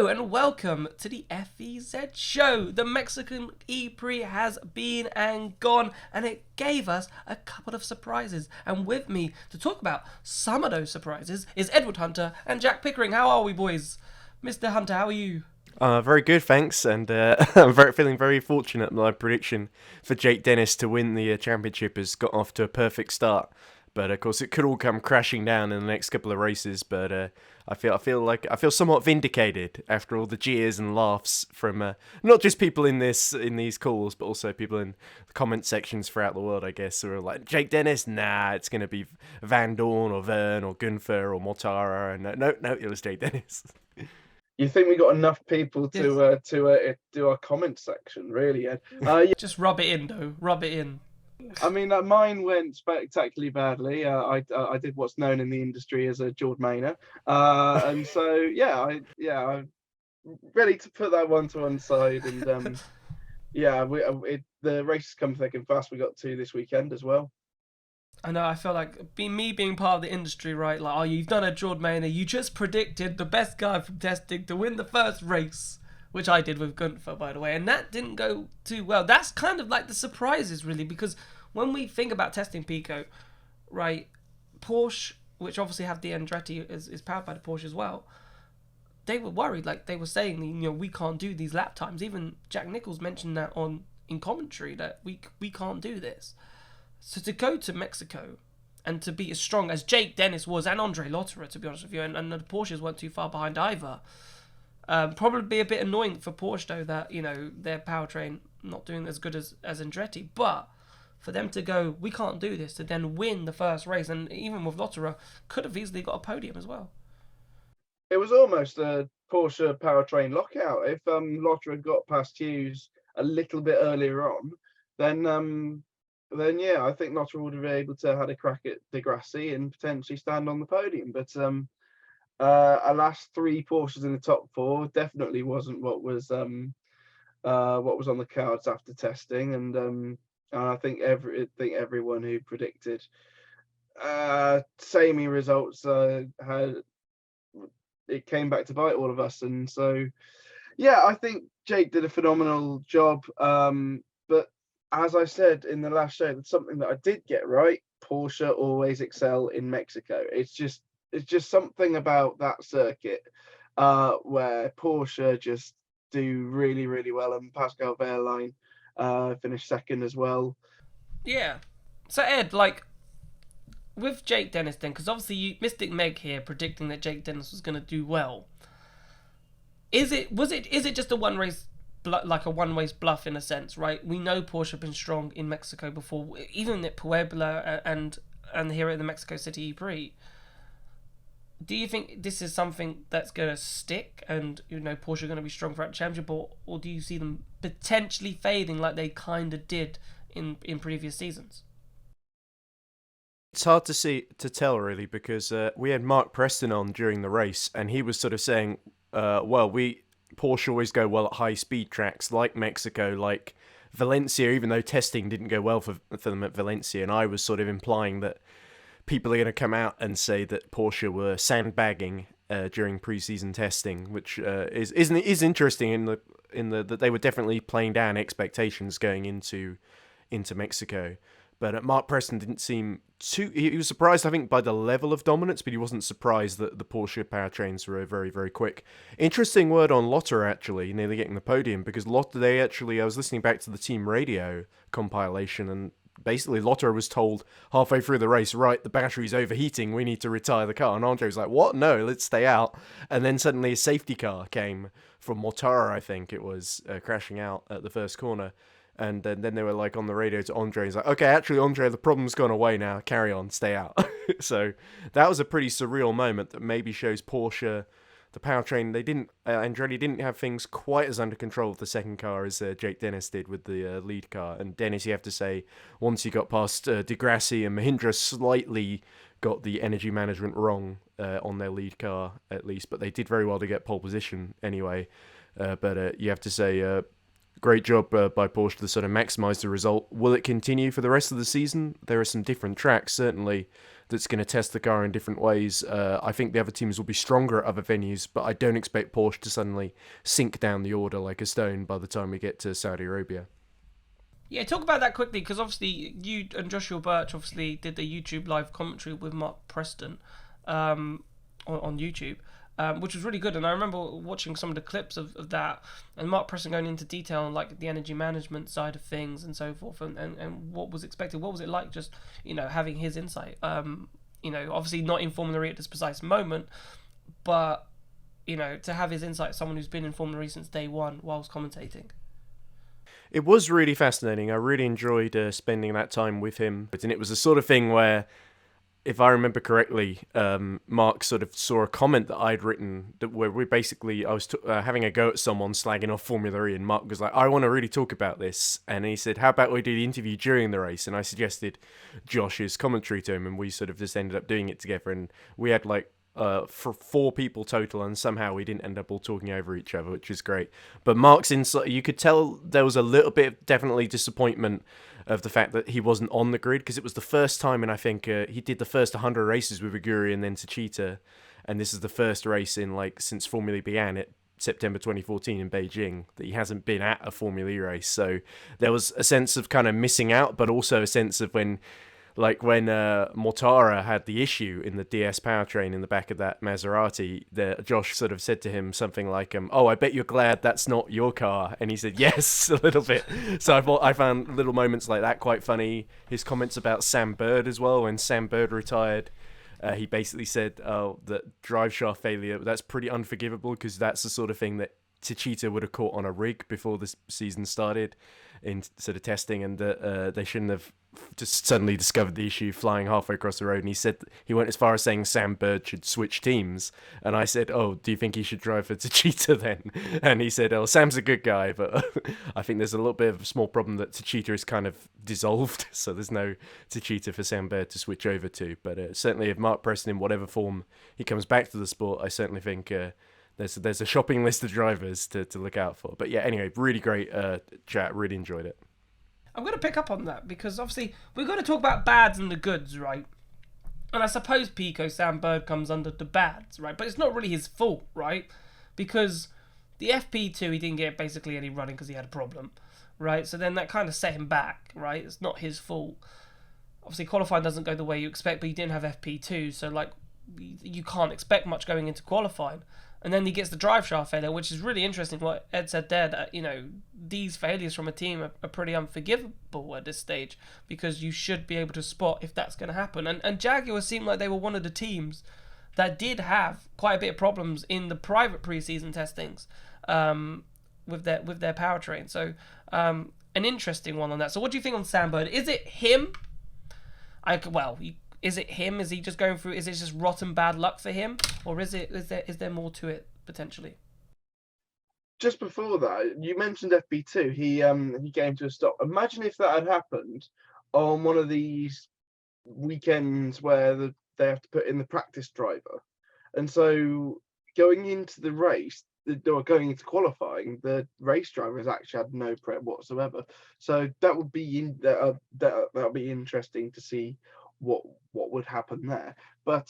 Hello and welcome to the FEZ Show. The Mexican E-PRIX has been and gone, and it gave us a couple of surprises. And with me to talk about some of those surprises is Edward Hunter and Jack Pickering. How are we, boys? Mr. Hunter, how are you? Very good, thanks, and feeling very fortunate that my prediction for Jake Dennis to win the championship has got off to a perfect start. But of course, it could all come crashing down in the next couple of races. But I feel somewhat vindicated after all the jeers and laughs from not just people in these calls, but also people in the comment sections throughout the world. I guess who are like, Jake Dennis, nah, it's gonna be Van Dorn or Vern or Gunther or Mortara, and no, it was Jake Dennis. You think we got enough people to Yes. do our comment section, really, Ed? Yeah, Just rub it in, though. Rub it in. I mean, mine went spectacularly badly. I did what's known in the industry as a Giordmaina, and so I'm ready to put that one to one side. And the races come thick and fast. We got two this weekend as well. I know, I feel like being part of the industry, right? Like, oh, you've done a Giordmaina. You just predicted the best guy from testing to win the first race, which I did with Gunther, by the way, and that didn't go too well. That's kind of like the surprises, really, because when we think about testing Pico, right, Porsche, which obviously have the Andretti, is powered by the Porsche as well, they were worried, like they were saying, we can't do these lap times. Even Jack Nicholls mentioned that in commentary, that we can't do this. So to go to Mexico and to be as strong as Jake Dennis was and Andre Lotterer, to be honest with you, and the Porsches weren't too far behind either. Probably be a bit annoying for Porsche though that their powertrain not doing as good as Andretti, but for them to go, we can't do this, to then win the first race, and even with Lotterer, could have easily got a podium as well. It was almost a Porsche powertrain lockout. If Lotterer had got past Hughes a little bit earlier on, then yeah, I think Lotterer would have been able to had a crack at Di Grassi and potentially stand on the podium. But alas, three Porsches in the top four definitely wasn't what was on the cards after testing. And I think everyone who predicted samey results had it came back to bite all of us. And so yeah, I think Jake did a phenomenal job. But as I said in the last show, that's something that I did get right. Porsche always excel in Mexico. It's just something about that circuit where Porsche just do really, really well, and PASCAL WEHRLEIN finished second as well. Yeah. So Ed, like, with Jake Dennis then, because obviously Mystic Meg here predicting that Jake Dennis was going to do well. Is it just a one race, like a one-way bluff in a sense, right? We know Porsche have been strong in Mexico before, even at Puebla and here at the Mexico City E-PRIX. Do you think this is something that's going to stick and Porsche are going to be strong throughout the championship, or do you see them potentially fading like they kind of did in previous seasons? It's hard to tell really, because we had Mark Preston on during the race, and he was sort of saying, Porsche always go well at high speed tracks like Mexico, like Valencia, even though testing didn't go well for them at Valencia. And I was sort of implying that people are going to come out and say that Porsche were sandbagging during preseason testing, which is interesting in the that they were definitely playing down expectations going into Mexico. But Mark Preston didn't seem too... He was surprised, I think, by the level of dominance, but he wasn't surprised that the Porsche powertrains were very, very quick. Interesting word on Lotterer, actually, nearly getting the podium, because I was listening back to the team radio compilation, and basically Lotterer was told halfway through the race, right, the battery's overheating, we need to retire the car. And Andre was like, what? No, let's stay out. And then suddenly a safety car came from Mortara, I think it was, crashing out at the first corner. And then they were like on the radio to Andre. He's like, okay, actually, Andre, the problem's gone away now. Carry on, stay out. So that was a pretty surreal moment that maybe shows Porsche, the powertrain, Andretti didn't have things quite as under control with the second car as Jake Dennis did with the lead car. And Dennis, you have to say, once he got past Di Grassi and Mahindra, slightly got the energy management wrong on their lead car, at least. But they did very well to get pole position anyway. But you have to say... great job by Porsche to sort of maximise the result. Will it continue for the rest of the season? There are some different tracks, certainly. that's going to test the car in different ways. I think the other teams will be stronger at other venues, but I don't expect Porsche to suddenly sink down the order like a stone by the time we get to Saudi Arabia. Yeah, talk about that quickly, because obviously you and Joshua Birch obviously did the YouTube live commentary with Mark Preston on YouTube, which was really good. And I remember watching some of the clips of that, and Mark Preston going into detail on like the energy management side of things and so forth, and what was expected. What was it like, just, you know, having his insight? You know, obviously not in Formula E at this precise moment, but, you know, to have his insight, someone who's been in Formula E since day one whilst commentating. It was really fascinating. I really enjoyed spending that time with him. And it was the sort of thing where, if I remember correctly, Mark sort of saw a comment that I'd written where I was having a go at someone slagging off Formula E, and Mark was like, I want to really talk about this. And he said, how about we do the interview during the race? And I suggested Josh's commentary to him, and we sort of just ended up doing it together. And we had like for 4 people total, and somehow we didn't end up all talking over each other, which is great. But Mark's insight, you could tell there was a little bit of definitely disappointment of the fact that he wasn't on the grid, because it was the first time, and I think he did the first 100 races with Aguri and then TECHEETAH, and this is the first race in like since Formula E began at September 2014 in Beijing that he hasn't been at a Formula E race. So there was a sense of kind of missing out, but also a sense of when Mortara had the issue in the DS powertrain in the back of that Maserati, Josh sort of said to him something like, oh, I bet you're glad that's not your car. And he said, yes, a little bit. So I found little moments like that quite funny. His comments about Sam Bird as well, when Sam Bird retired, he basically said, that drive shaft failure, that's pretty unforgivable, because that's the sort of thing that TECHEETAH would have caught on a rig before the season started in sort of testing, and they shouldn't have just suddenly discovered the issue flying halfway across the road. And he said he went as far as saying Sam Bird should switch teams, and I said, oh, do you think he should drive for TECHEETAH then? And he said, oh, Sam's a good guy, but I think there's a little bit of a small problem that TECHEETAH is kind of dissolved, so there's no TECHEETAH for Sam Bird to switch over to. But certainly if Mark Preston, in whatever form he comes back to the sport, I certainly think there's a shopping list of drivers to look out for. But yeah, anyway, really great chat. Really enjoyed it. I'm going to pick up on that, because obviously we're going to talk about bads and the goods, right? And I suppose Pico Sam Bird comes under the bads, right? But it's not really his fault, right? Because the FP2, he didn't get basically any running because he had a problem, right? So then that kind of set him back, right? It's not his fault. Obviously qualifying doesn't go the way you expect, but he didn't have FP2, so like you can't expect much going into qualifying. And then he gets the drive shaft failure, which is really interesting what Ed said there, that, you know, these failures from a team are pretty unforgivable at this stage, because you should be able to spot if that's going to happen. And Jaguar seemed like they were one of the teams that did have quite a bit of problems in the private preseason testings with their powertrain. So an interesting one on that. So what do you think on Sam Bird? Is it him? Is it him? Is he just going through? Is it just rotten bad luck for him, or is there more to it potentially? Just before that, you mentioned FP2. He came to a stop. Imagine if that had happened on one of these weekends where they have to put in the practice driver, and so going into the race, going into qualifying, the race drivers actually had no prep whatsoever. So that would be that would be interesting to see what would happen there. But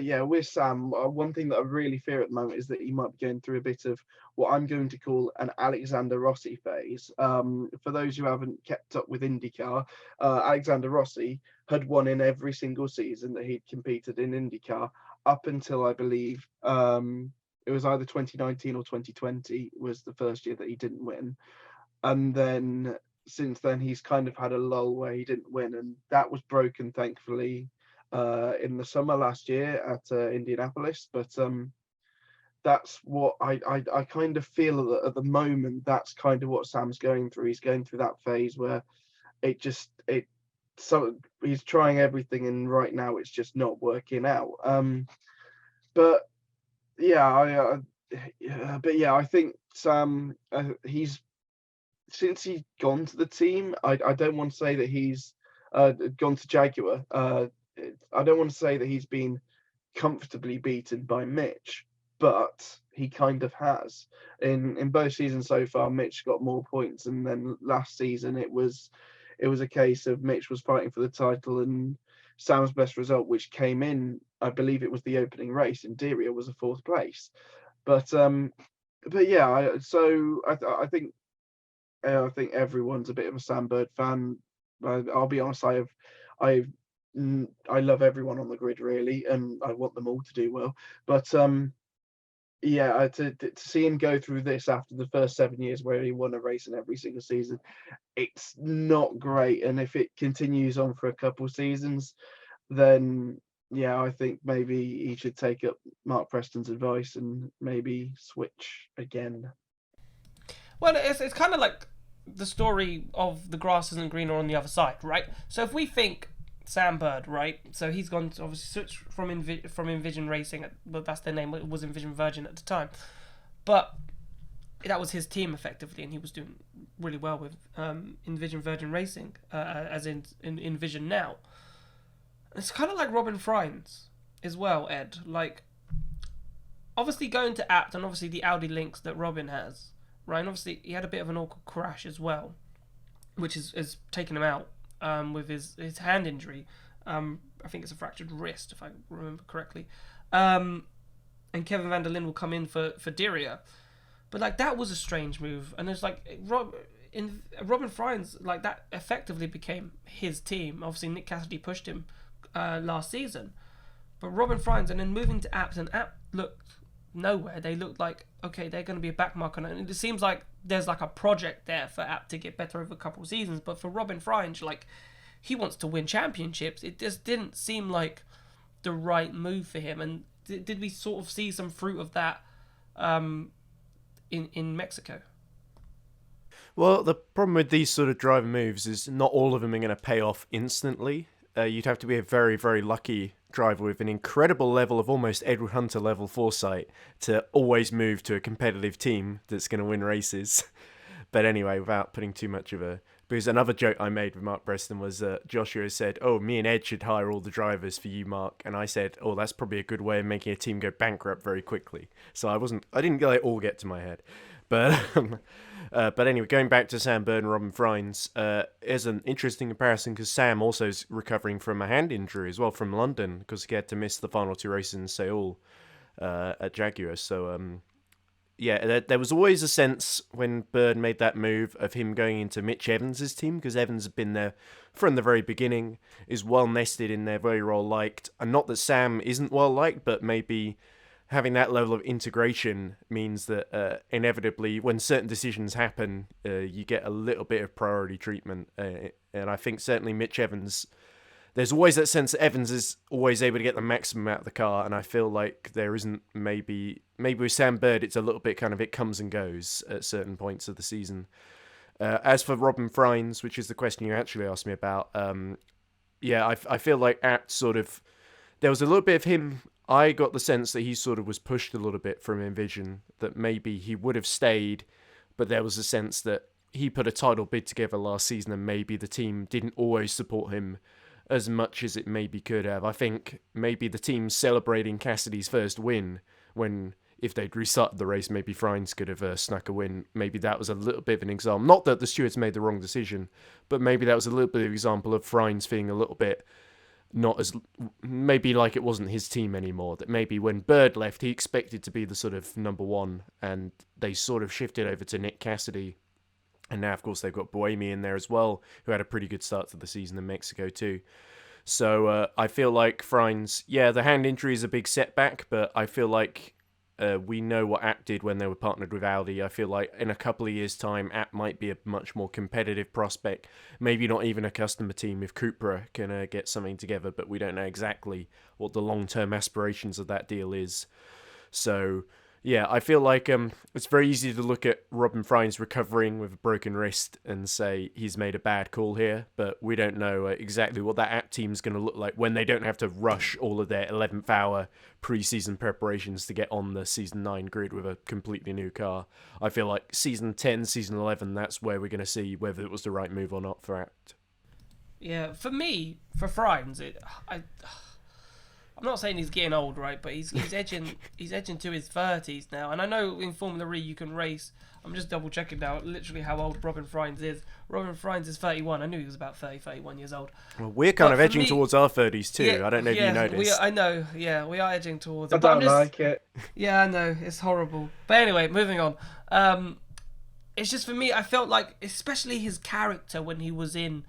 yeah, with Sam, one thing that I really fear at the moment is that he might be going through a bit of what I'm going to call an Alexander Rossi phase. For those who haven't kept up with IndyCar, Alexander Rossi had won in every single season that he'd competed in IndyCar up until, I believe, it was either 2019 or 2020 was the first year that he didn't win. And then since then, he's kind of had a lull where he didn't win, and that was broken, thankfully, in the summer last year at Indianapolis. But that's what I kind of feel that at the moment, that's kind of what Sam's going through. He's going through that phase where so he's trying everything, and right now it's just not working out. But yeah, I think Sam, since he's gone to the team, I don't want to say that he's gone to Jaguar. I don't want to say that he's been comfortably beaten by Mitch, but he kind of has. In both seasons so far, Mitch got more points, and then last season it was a case of Mitch was fighting for the title, and Sam's best result, which came in, I believe it was the opening race in Diriyah, was a 4th place. But yeah, I think everyone's a bit of a Sam Bird fan. I'll be honest, I love everyone on the grid really, and I want them all to do well. But yeah, to see him go through this after the first 7 years where he won a race in every single season, it's not great. And if it continues on for a couple seasons, then yeah, I think maybe he should take up Mark Preston's advice and maybe switch again. Well, it's kind of like the story of the grass isn't greener on the other side, right? So if we think Sam Bird, right? So he's gone to obviously switch from Envision Racing, but that's their name. It was Envision Virgin at the time, but that was his team effectively, and he was doing really well with Envision Virgin Racing, as in Envision now. It's kind of like Robin Frijns as well, Ed. Like, obviously going to Abt, and obviously the Audi links that Robin has, right? And obviously he had a bit of an awkward crash as well, which is taken him out with his hand injury. I think it's a fractured wrist, if I remember correctly. And Kevin van der Linde will come in for Diriyah. But like, that was a strange move, and it's like Robin Frijns, like, that effectively became his team. Obviously Nick Cassidy pushed him last season, but Robin Frijns, and then moving to Abt, and Abt looked nowhere. They looked like, okay, they're going to be a backmark on it, and it seems like there's like a project there for Abt to get better over a couple of seasons. But for Robin Frijns, like, he wants to win championships. It just didn't seem like the right move for him. And did we sort of see some fruit of that in Mexico? Well, the problem with these sort of driver moves is not all of them are going to pay off instantly. You'd have to be a very, very lucky driver with an incredible level of almost Edward Hunter level foresight to always move to a competitive team that's going to win races. But anyway, without putting too much of a... Because another joke I made with Mark Preston was Joshua said, oh, me and Ed should hire all the drivers for you, Mark. And I said, oh, that's probably a good way of making a team go bankrupt very quickly. So I didn't let it all get to my head. But anyway, going back to Sam Bird and Robin Frijns, is an interesting comparison because Sam also is recovering from a hand injury as well from London because he had to miss the final 2 races in Seoul at Jaguar. So, yeah, there was always a sense when Bird made that move of him going into Mitch Evans' team because Evans had been there from the very beginning, is well nested in there, very well liked. And not that Sam isn't well liked, but maybe having that level of integration means that inevitably when certain decisions happen, you get a little bit of priority treatment. And I think certainly Mitch Evans, there's always that sense that Evans is always able to get the maximum out of the car. And I feel like there isn't maybe with Sam Bird, it's a little bit kind of it comes and goes at certain points of the season. As for Robin Frijns, which is the question you actually asked me about, yeah, I feel like Abt sort of, there was a little bit of him. I got the sense that he sort of was pushed a little bit from Envision, that maybe he would have stayed, but there was a sense that he put a title bid together last season and maybe the team didn't always support him as much as it maybe could have. I think maybe the team celebrating Cassidy's first win when, if they'd restarted the race, maybe Frijns could have snuck a win. Maybe that was a little bit of an example. Not that the stewards made the wrong decision, but maybe that was a little bit of an example of Frijns feeling a little bit not as, maybe like it wasn't his team anymore, that maybe when Bird left he expected to be the sort of number one and they sort of shifted over to Nick Cassidy, and now of course they've got Buemi in there as well, who had a pretty good start to the season in Mexico too. So I feel like Frijns, yeah, the hand injury is a big setback, but I feel like we know what Abt did when they were partnered with Audi. I feel like in a couple of years' time, Abt might be a much more competitive prospect. Maybe not even a customer team if Cupra can get something together, but we don't know exactly what the long-term aspirations of that deal is. So, yeah, I feel like it's very easy to look at Robin Frijns recovering with a broken wrist and say he's made a bad call here, but we don't know exactly what that Abt team's going to look like when they don't have to rush all of their 11th hour pre-season preparations to get on the Season 9 grid with a completely new car. I feel like Season 10, Season 11, that's where we're going to see whether it was the right move or not for Abt. Yeah, for me, for Frijns, I'm not saying he's getting old, right? But he's edging to his 30s now. And I know in Formula E you can race. I'm just double checking now, literally how old Robin Frijns is. Robin Frijns is 31. I knew he was about 31 years old. Well, we're kind of edging me, towards our 30s too. Yeah, I don't know if you noticed. I know. Yeah, we are edging towards. I don't like it. Yeah, I know. It's horrible. But anyway, moving on. It's just for me. I felt like, especially his character when he was in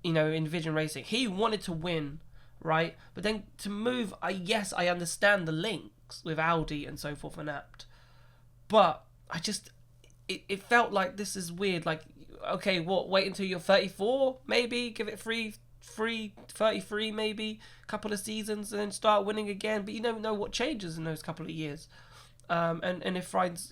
Vision Racing, he wanted to win, right? But then to move, yes, I understand the links with Audi and so forth and Apt, but I just. It felt like this is weird. Like, okay, what? Wait until you're 34, maybe give it 33, maybe a couple of seasons, and then start winning again. But you don't know what changes in those couple of years. And if Frijns,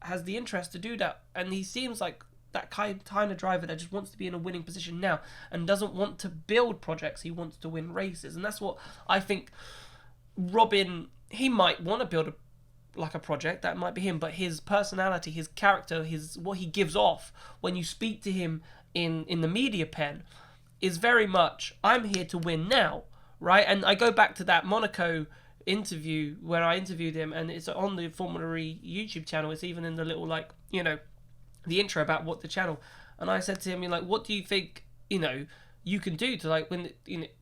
has the interest to do that, and he seems like that kind of driver that just wants to be in a winning position now and doesn't want to build projects. He wants to win races, and that's what I think. Robin, he might want to build a project, that might be him, but his personality, his character, what he gives off when you speak to him in the media pen is very much, I'm here to win now, right? And I go back to that Monaco interview where I interviewed him, and it's on the Formula E YouTube channel. It's even in the little the intro about what the channel. And I said to him, what do you think you can do to win,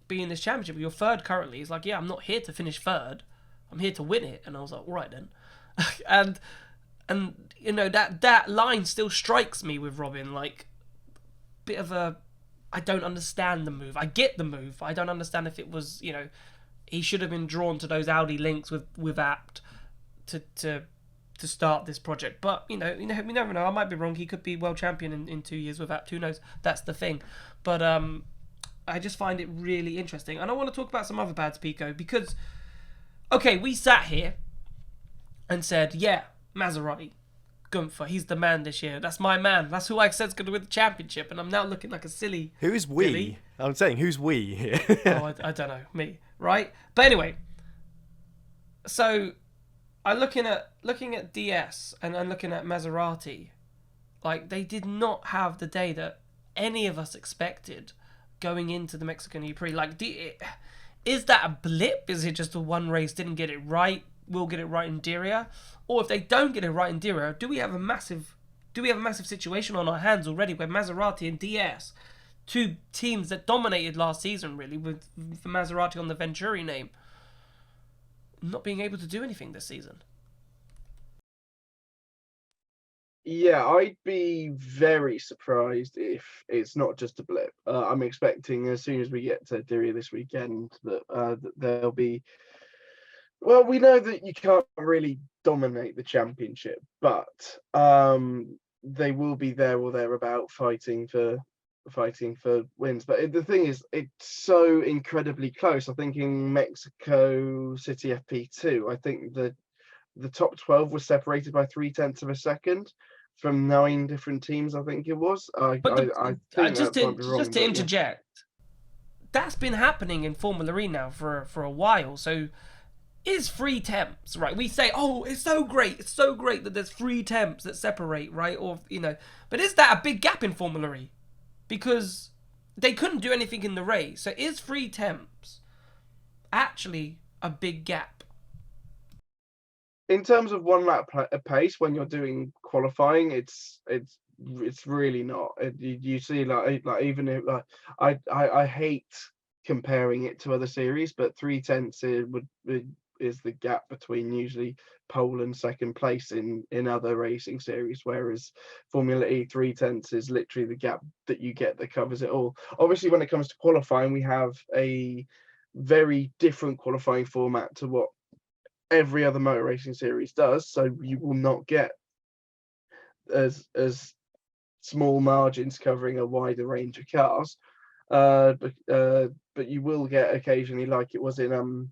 be in this championship? You're third currently. He's like, yeah, I'm not here to finish third. I'm here to win it. And I was like, all right then. and that line still strikes me with Robin, bit of a, I don't understand the move. I get the move. I don't understand if it was, he should have been drawn to those Audi links with Apt to start this project. But we never know. I might be wrong. He could be world champion in 2 years with Apt. Who knows? That's the thing. But I just find it really interesting, and I want to talk about some other bads, Pico, because okay, we sat here and said, yeah, Maserati, Gunther, he's the man this year. That's my man. That's who I said's going to win the championship. And I'm now looking like a silly. Who's we? Billy. I'm saying, who's we here? I don't know. Me, right? But anyway, so I'm looking at DS and looking at Maserati. They did not have the day that any of us expected going into the Mexican E-PRIX. Is that a blip? Is it just a one race didn't get it right? We'll get it right in Diriyah, or if they don't get it right in Diriyah, do we have a massive situation on our hands already where Maserati and DS, two teams that dominated last season really with the Maserati on the Venturi name, not being able to do anything this season? Yeah, I'd be very surprised if it's not just a blip. I'm expecting as soon as we get to Diriyah this weekend that there'll be. Well, we know that you can't really dominate the championship, but they will be there or thereabout fighting for wins. But the thing is, it's so incredibly close. I think in Mexico City FP2, I think the top 12 was separated by 0.3 of a second from 9 different teams. I think it was. I think just that might be wrong, just to interject, that's been happening in Formula E now for a while. So. Is 3 temps, right? We say, oh, it's so great that there's 3 temps that separate, right? Or, but is that a big gap in Formula E? Because they couldn't do anything in the race. So is 3 temps actually a big gap? In terms of one lap pace, when you're doing qualifying, it's really not. You see, even if I hate comparing it to other series, but 0.3 is the gap between usually pole and second place in other racing series, whereas Formula E 0.3 is literally the gap that you get that covers it all. Obviously, when it comes to qualifying, we have a very different qualifying format to what every other motor racing series does, so you will not get as small margins covering a wider range of cars, but you will get occasionally, like it was in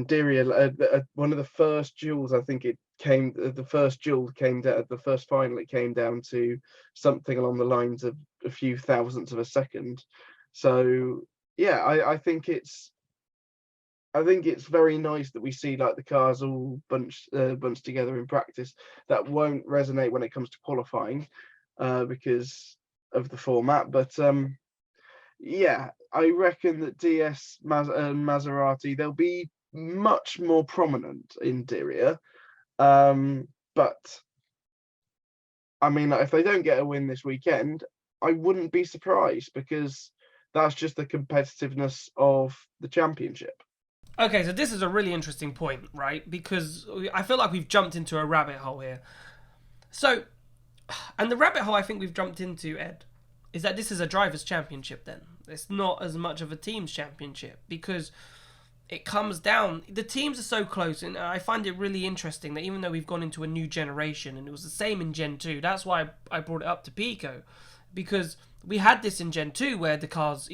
Diriyah, one of the first duels. I think the first duel came down, the first final, it came down to something along the lines of a few thousandths of a second. So yeah, I think it's very nice that we see the cars all bunched together in practice. That won't resonate when it comes to qualifying because of the format, but yeah, I reckon that DS and Maserati, they'll be much more prominent in Diriyah. But I mean, like, if they don't get a win this weekend, I wouldn't be surprised, because that's just the competitiveness of the championship. Okay, so this is a really interesting point, right? Because I feel like we've jumped into a rabbit hole here. So, and the rabbit hole I think we've jumped into, Ed, is that this is a driver's championship then. It's not as much of a team's championship, because it comes down, the teams are so close, and I find it really interesting that even though we've gone into a new generation, and it was the same in Gen 2, that's why I brought it up to Pico, because we had this in Gen 2 where the cars,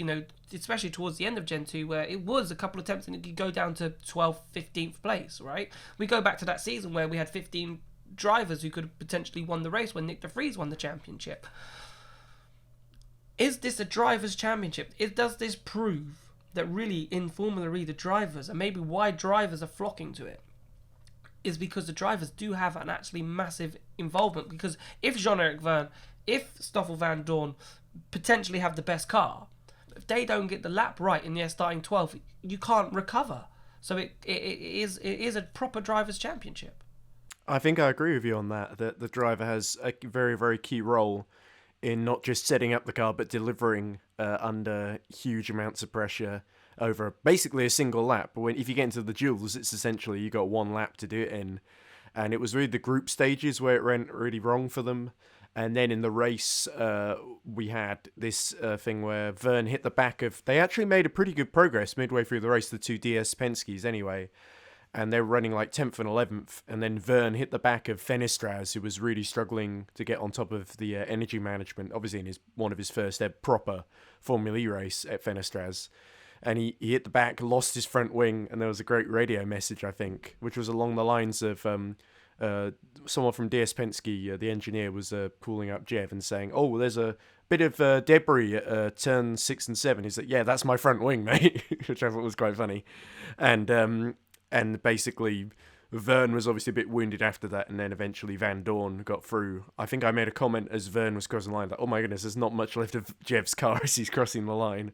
especially towards the end of Gen 2, where it was a couple of attempts and it could go down to 12th, 15th place, right? We go back to that season where we had 15 drivers who could have potentially won the race when Nick de Vries won the championship. Is this a driver's championship? Does this prove that really in Formula E the drivers, and maybe why drivers are flocking to it, is because the drivers do have an actually massive involvement? Because if Jean-Eric Vergne, if Stoffel Vandoorne potentially have the best car, if they don't get the lap right in their starting 12, you can't recover. So it is a proper driver's championship. I think I agree with you on that the driver has a very, very key role in not just setting up the car, but delivering under huge amounts of pressure over basically a single lap. But if you get into the duels, it's essentially you got one lap to do it in. And it was really the group stages where it went really wrong for them. And then in the race, we had this thing where Vergne hit the back of... They actually made a pretty good progress midway through the race, the two DS Penske's anyway. And they were running like 10th and 11th. And then Vergne hit the back of Fenestraz, who was really struggling to get on top of the energy management, obviously in one of his first proper Formula E race at Fenestraz. And he hit the back, lost his front wing, and there was a great radio message, I think, which was along the lines of someone from DS Penske, the engineer, was calling up Jev and saying, "Oh, there's a bit of debris at turn 6 and 7. He's like, "Yeah, that's my front wing, mate," which I thought was quite funny. And basically, Vergne was obviously a bit wounded after that, and then eventually Vandoorne got through. I think I made a comment as Vergne was crossing the line, like, "Oh my goodness, there's not much left of Jev's car as he's crossing the line."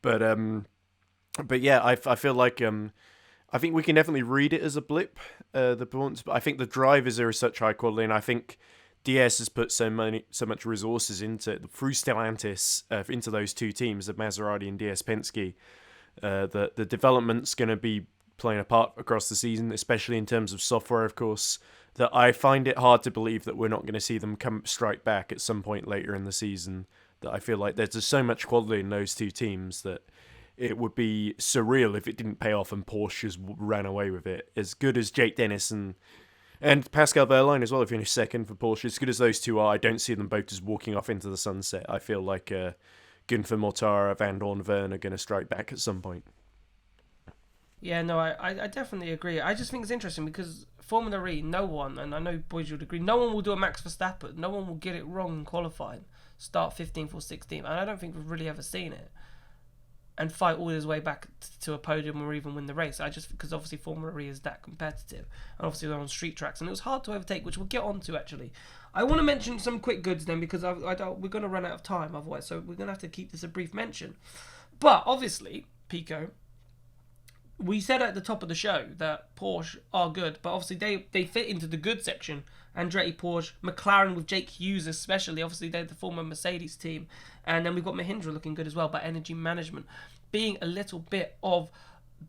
But yeah, I feel like I think we can definitely read it as a blip, the performance. But I think the drivers are of such high quality, and I think DS has put so much resources into through Stellantis into those two teams, the Maserati and DS Penske. The development's going to be playing a part across the season, especially in terms of software, of course. That I find it hard to believe that we're not going to see them strike back at some point later in the season. That I feel like there's just so much quality in those two teams that it would be surreal if it didn't pay off and Porsche just ran away with it. As good as Jake Dennis and Pascal Wehrlein as well, who finished second for Porsche, as good as those two are, I don't see them both just walking off into the sunset. I feel like Gunther, Mortara, Vandoorne, Vergne are going to strike back at some point. Yeah, no, I definitely agree. I just think it's interesting because Formula E, no one, and I know boys would agree, no one will do a Max Verstappen. No one will get it wrong in qualifying, start 15th or 16th, and I don't think we've really ever seen it, and fight all his way back to a podium or even win the race. Because obviously Formula E is that competitive, and obviously they're on street tracks, and it was hard to overtake, which we'll get on to actually. I want to mention some quick goods then, because we're going to run out of time otherwise, so we're going to have to keep this a brief mention. But obviously, Pico, we said at the top of the show that Porsche are good, but obviously they fit into the good section. Andretti, Porsche, McLaren with Jake Hughes especially. Obviously, they're the former Mercedes team. And then we've got Mahindra looking good as well, but energy management being a little bit of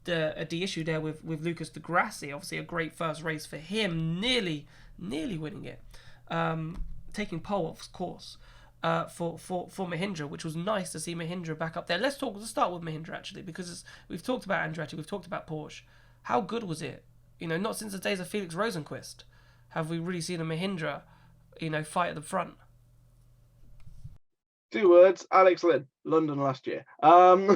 the issue there with Lucas Di Grassi. Obviously, a great first race for him, nearly winning it. Taking pole, of course. For Mahindra, which was nice to see Mahindra back up there. Let's start with Mahindra actually, because we've talked about Andretti, we've talked about Porsche. How good was it? Not since the days of Felix Rosenqvist have we really seen a Mahindra, fight at the front. 2 words: Alex led London last year. But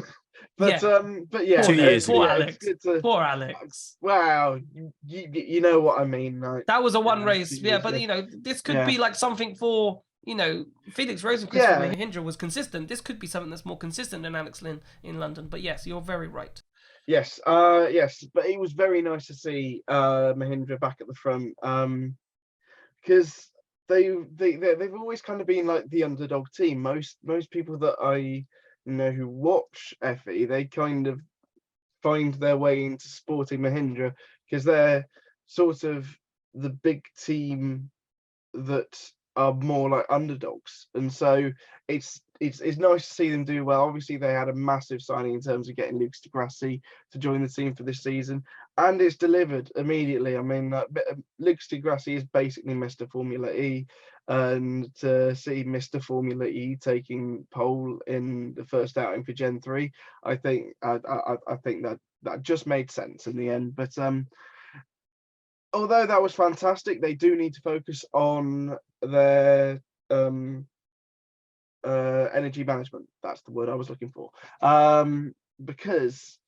yeah, 2 years Poor ago. Alex. Poor Alex. Wow, you know what I mean. Like, that was a one race, yeah. But this could be like something for. Felix Rosenqvist for Mahindra was consistent. This could be something that's more consistent than Alex Lynn in London. But yes, you're very right. Yes, but it was very nice to see Mahindra back at the front, because they've always kind of been like the underdog team. Most people that I who watch FE, they kind of find their way into supporting Mahindra because they're sort of the big team that are more like underdogs, and so it's nice to see them do well. Obviously, they had a massive signing in terms of getting Lucas Di Grassi to join the team for this season, and it's delivered immediately. I mean, Lucas Di Grassi is basically Mr. Formula E, and to see Mr. Formula E taking pole in the first outing for Gen 3, I think that just made sense in the end. But although that was fantastic, they do need to focus on their energy management. That's the word I was looking for. Because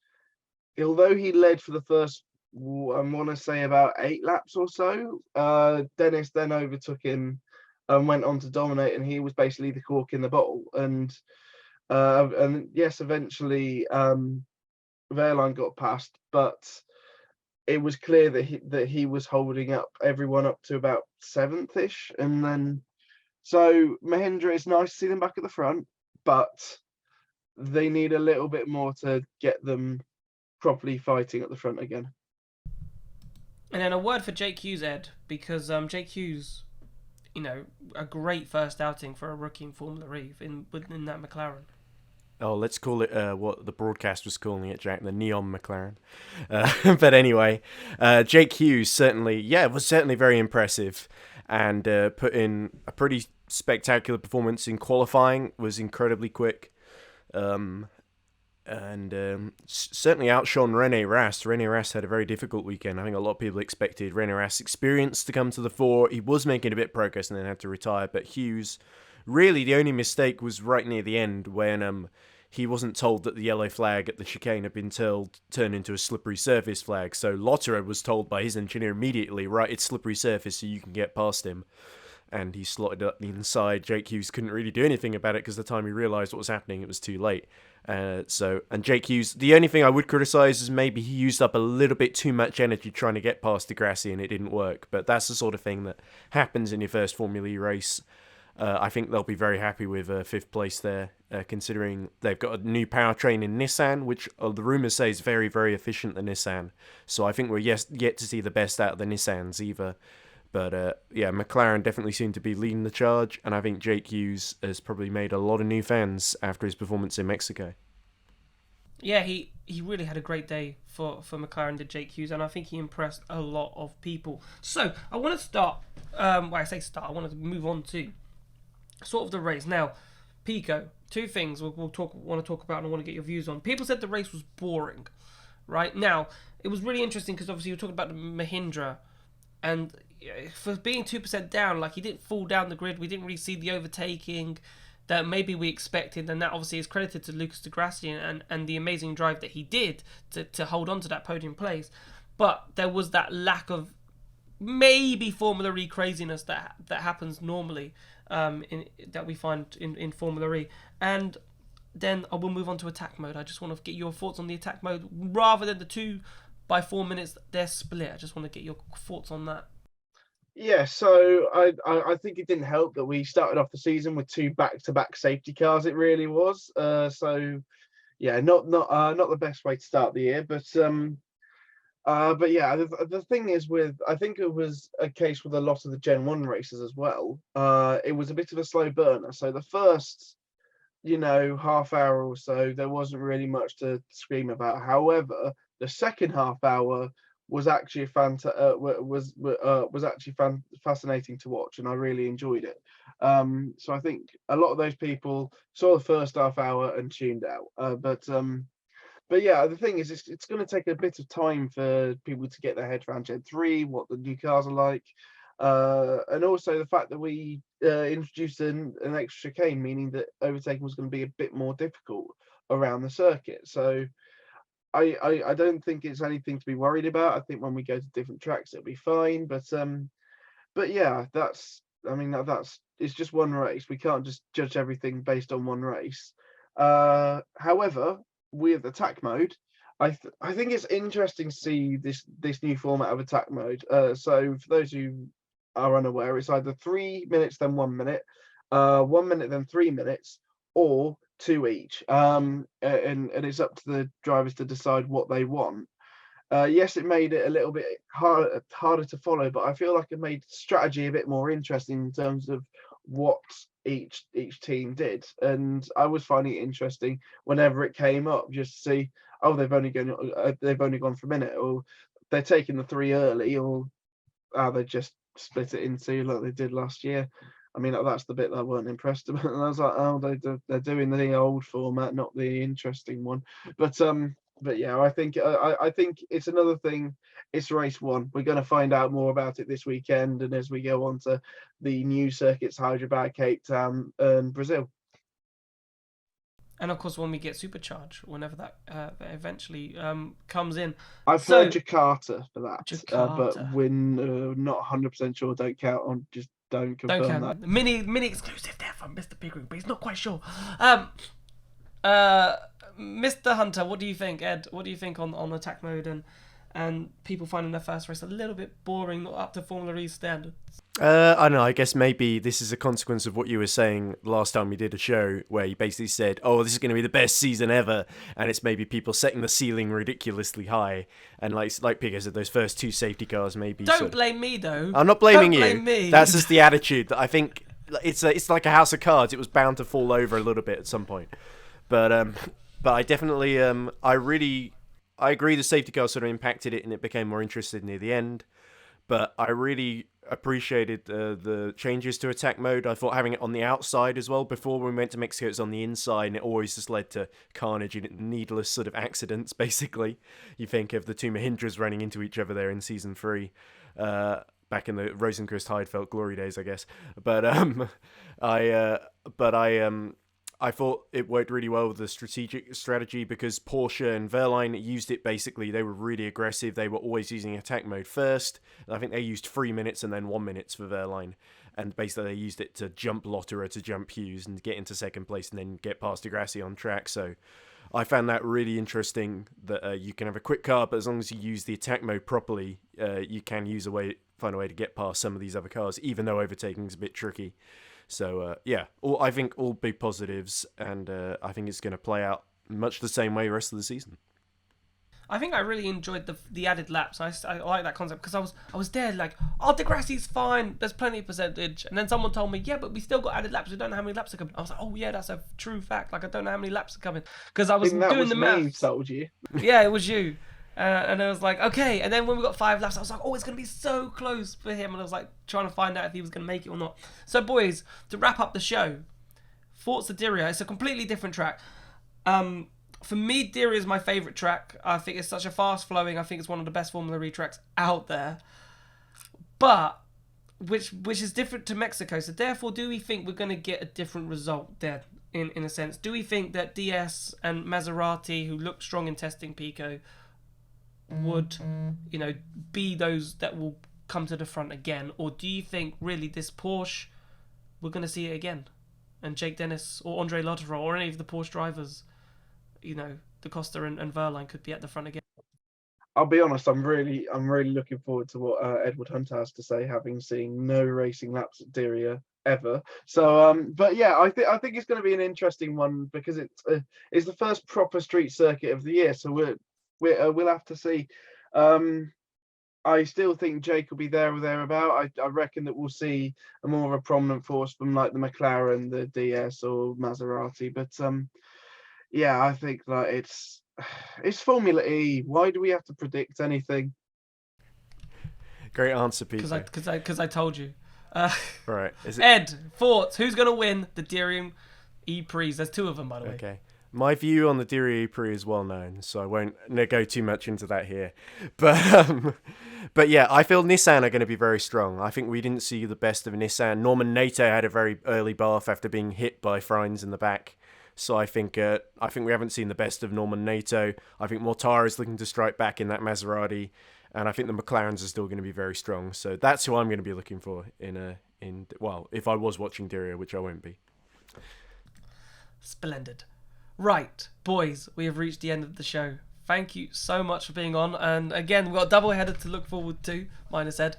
although he led for the first, I want to say about 8 laps or so, Dennis then overtook him and went on to dominate, and he was basically the cork in the bottle. And yes, eventually WEHRLEIN got past, but it was clear that he was holding up everyone up to about 7th-ish, and then so Mahindra, it's nice to see them back at the front, but they need a little bit more to get them properly fighting at the front again. And then a word for Jake Hughes, Ed, because Jake Hughes, a great first outing for a rookie in Formula E within that McLaren. Oh, let's call it what the broadcast was calling it, Jack, the Neon McLaren. But anyway, Jake Hughes was certainly very impressive, and put in a pretty spectacular performance in qualifying, was incredibly quick, and certainly outshone Rene Rast. Rene Rast had a very difficult weekend. I think a lot of people expected Rene Rast's experience to come to the fore. He was making a bit of progress and then had to retire, but Hughes, really the only mistake was right near the end when he wasn't told that the yellow flag at the chicane had been turned into a slippery surface flag. So Lotterer was told by his engineer immediately, right, it's slippery surface so you can get past him. And he slotted up the inside. Jake Hughes couldn't really do anything about it because the time he realised what was happening, it was too late. And Jake Hughes, the only thing I would criticise is maybe he used up a little bit too much energy trying to get past Di Grassi and it didn't work. But that's the sort of thing that happens in your first Formula E race. I think they'll be very happy with 5th place there, considering they've got a new powertrain in Nissan, which the rumours say is very, very efficient, the Nissan. So I think we're yet to see the best out of the Nissans either. But McLaren definitely seem to be leading the charge, and I think Jake Hughes has probably made a lot of new fans after his performance in Mexico. Yeah, he really had a great day for McLaren, did Jake Hughes, and I think he impressed a lot of people. So I want to start, I want to move on to sort of the race. Now, Pico, 2 things want to talk about and I want to get your views on. People said the race was boring, right? Now, it was really interesting because obviously you're talking about the Mahindra, and for being 2% down, like he didn't fall down the grid, we didn't really see the overtaking that maybe we expected, and that obviously is credited to Lucas Di Grassi and the amazing drive that he did to hold on to that podium place. But there was that lack of maybe Formula E craziness that happens normally, that we find in Formula E. And then I will move on to attack mode. I just want to get your thoughts on the attack mode rather than the 2 by 4 minutes they're split. I just want to get your thoughts on that. Yeah, so I think it didn't help that we started off the season with 2 back-to-back safety cars. It really was. So yeah, not the best way to start the year, but yeah, the thing is I think it was a case with a lot of the Gen 1 races as well. It was a bit of a slow burner. So the first, half hour or so, there wasn't really much to scream about. However, the second half hour was actually fascinating to watch, and I really enjoyed it. So I think a lot of those people saw the first half hour and tuned out. But yeah, the thing is, it's going to take a bit of time for people to get their heads around Gen 3, what the new cars are like, and also the fact that we introduced an extra chicane, meaning that overtaking was going to be a bit more difficult around the circuit. So I don't think it's anything to be worried about. I think when we go to different tracks, it'll be fine. But yeah, it's just one race. We can't just judge everything based on one race. However, with attack mode, I think it's interesting to see this new format of attack mode. So for those who are unaware, it's either 3 minutes then 1 minute, 1 minute then 3 minutes, or two each, and it's up to the drivers to decide what they want. Yes, it made it a little bit harder to follow, but I feel like it made strategy a bit more interesting in terms of what each team did. And I was finding it interesting whenever it came up, just to see, oh, they've only gone for a minute, or they're taking the three early, or they just split it into like they did last year. I mean, that's the bit that I weren't impressed about. And I was like, oh, they're doing the old format, not the interesting one. But yeah, I think it's another thing. It's race one. We're going to find out more about it this weekend, and as we go on to the new circuits, Hyderabad, Cape Town, and Brazil. And of course, when we get supercharged, whenever that eventually comes in. I've heard Jakarta for that, Jakarta. But we're not 100% sure. Don't count on. Just don't confirm that. Mini exclusive there from Mr. Pickering, but he's not quite sure. Mr. Hunter, what do you think? Ed, what do you think on attack mode and people finding their first race a little bit boring, not up to Formula E standards? I don't know, I guess maybe this is a consequence of what you were saying last time we did a show, where you basically said, oh, this is going to be the best season ever, and it's maybe people setting the ceiling ridiculously high, and like Picker said, those first two safety cars maybe... Don't blame me, though. I'm not blaming you. Blame me. That's just the attitude. I think it's like a house of cards. It was bound to fall over a little bit at some point. But I definitely... I agree the safety car sort of impacted it, and it became more interested near the end. But I really appreciated the changes to attack mode. I thought having it on the outside as well. Before, when we went to Mexico, it was on the inside, and it always just led to carnage and needless sort of accidents, basically. You think of the two Mahindras running into each other there in Season 3, back in the Rosenquist-Heidfeld glory days, I guess. But I thought it worked really well with the strategy, because Porsche and WEHRLEIN used it basically. They were really aggressive. They were always using attack mode first. And I think they used 3 minutes and then 1 minute for WEHRLEIN. And basically they used it to jump Lotterer, to jump Hughes, and get into second place and then get past Di Grassi on track. So I found that really interesting, that you can have a quick car, but as long as you use the attack mode properly, you can find a way to get past some of these other cars, even though overtaking is a bit tricky. So, I think all big positives, and I think it's going to play out much the same way the rest of the season. I think I really enjoyed the added laps. I like that concept, because I was there like, oh, Di Grassi's fine, there's plenty of percentage. And then someone told me, yeah, but we still got added laps, we don't know how many laps are coming. I was like, oh yeah, that's a true fact. Like, I don't know how many laps are coming, because I was doing the maths. Told you. Yeah, it was you. And I was like, okay. And then when we got 5 laps, I was like, oh, it's going to be so close for him. And I was like, trying to find out if he was going to make it or not. So, boys, to wrap up the show, Forza Diriyah, it's a completely different track. For me, Diriyah is my favourite track. I think it's such a fast-flowing. I think it's one of the best Formula E tracks out there. But, which is different to Mexico. So, therefore, do we think we're going to get a different result there, in a sense? Do we think that DS and Maserati, who look strong in testing Pico, would be those that will come to the front again? Or do you think really this Porsche, we're going to see it again, and Jake Dennis or Andre Lotterer or any of the Porsche drivers, Da Costa and WEHRLEIN could be at the front again? I'll be honest, I'm really looking forward to what Edward Hunter has to say, having seen no racing laps at Diriyah ever. So but yeah, I think it's going to be an interesting one, because it's the first proper street circuit of the year, so we'll have to see. I still think Jake will be there or thereabout. I reckon that we'll see a more of a prominent force from like the McLaren, the DS, or Maserati. But yeah, I think that it's Formula E. Why do we have to predict anything? Great answer, Peter. Because I told you. Right. Ed, thoughts? Who's going to win the Diriyah E-PRIX? There's 2 of them, by the way. Okay. My view on the Diriyah E-PRIX is well known, so I won't go too much into that here. But yeah, I feel Nissan are going to be very strong. I think we didn't see the best of Nissan. Norman Nato had a very early bath after being hit by Frijns in the back. So I think we haven't seen the best of Norman Nato. I think Mortara is looking to strike back in that Maserati, and I think the McLarens are still going to be very strong. So that's who I'm going to be looking for if I was watching Diriyah, which I won't be. Splendid. Right, boys, we have reached the end of the show. Thank you so much for being on, and again, we've got a double header to look forward to, minus Ed,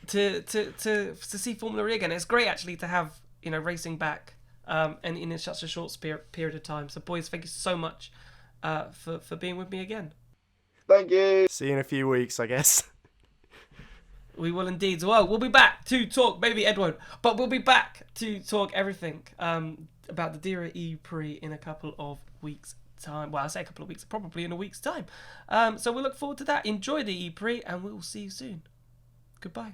to see Formula E again. It's great actually to have racing back. and in such a short period of time. So, boys, thank you so much for being with me again. Thank you. See you in a few weeks, I guess. We will indeed. Well, we'll be back to talk. Maybe Ed won't, but we'll be back to talk everything about the Dira E-Prix in a couple of weeks' time. Well, I say a couple of weeks, probably in a week's time. So we'll look forward to that. Enjoy the E-Prix, and we will see you soon. Goodbye.